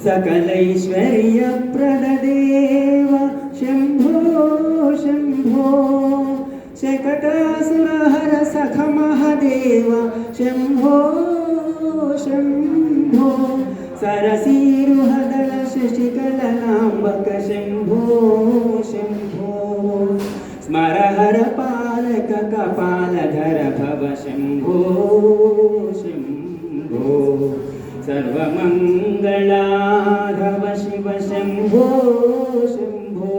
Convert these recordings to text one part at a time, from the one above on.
सकलैश्वर्यप्रददेव शम्भो शम्भो शकटासुरहर सख महदेव शम्भो शम्भो सरसीरुहदल शशिकलनाम्बक शम्भो शम्भो स्मरहर पालक कपालधर भव शम्भो शम्भो सर्वमङ्गलाधव शिव शम्भो शम्भो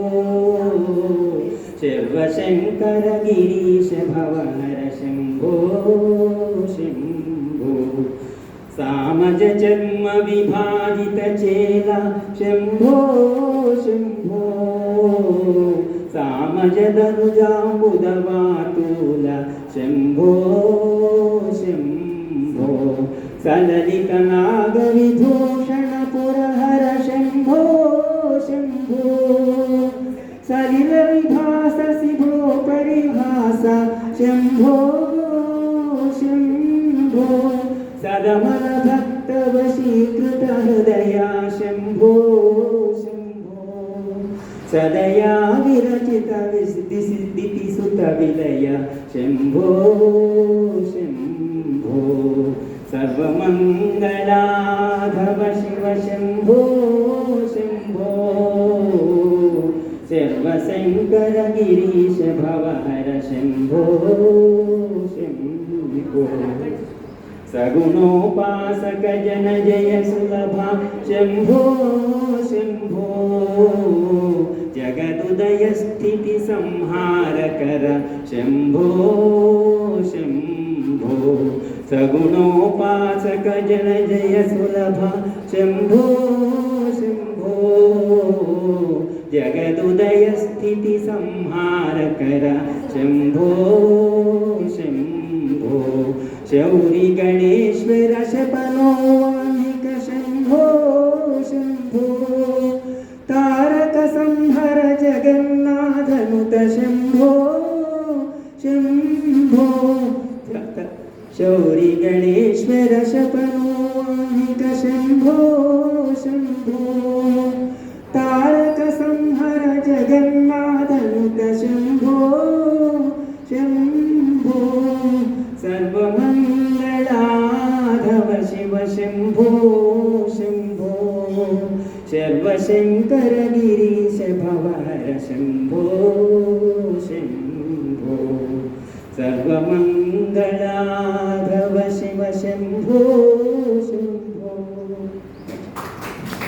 शिवशङ्कर गिरीश भवहर शम्भो शम्भो सामज जन्म विभाजित चेला शम्भो शम्भो सामज दनुजाम्बुदवातूल शम्भो शम्भो सललित नागविभूषण पुरहर शम्भो शम्भो सलिल विभास शिभो परिभास शम्भो शम्भो सदमन भक्त वशीकृत हृदया शम्भो शम्भो सदया विरचित सिद्धि सुत विलय शम्भो शम्भो सर्वमङ्गलाधव शिव शम्भो शम्भो सर्वशङ्कर गिरीश भवहर शम्भो शम्भो सगुणोपासक जन जय सुलभा शम्भो शम्भो जगदुदय स्थिति संहारकर शम्भो शम्भो सगुणोपासक जन जय सुलभा शम्भो शम्भो जगदुदय स्थिति संहारकर शम्भो शम्भो शौरि गणेश्वर शपनो वाहिक शम्भो शम्भो तारक संहर जगन्नाथनुत शम्भो शम्भो शौरि गणेश्वर शपनो वाहिक शम्भो शम्भो तारक संहर जगन्नाथनुत शम्भो शम्भो सर्वमङ्गलाधव शिव शम्भो शम्भो सर्वशङ्कर गिरीश भवहर शम्भो शम्भो सर्वमङ्गलाधव शिव शम्भो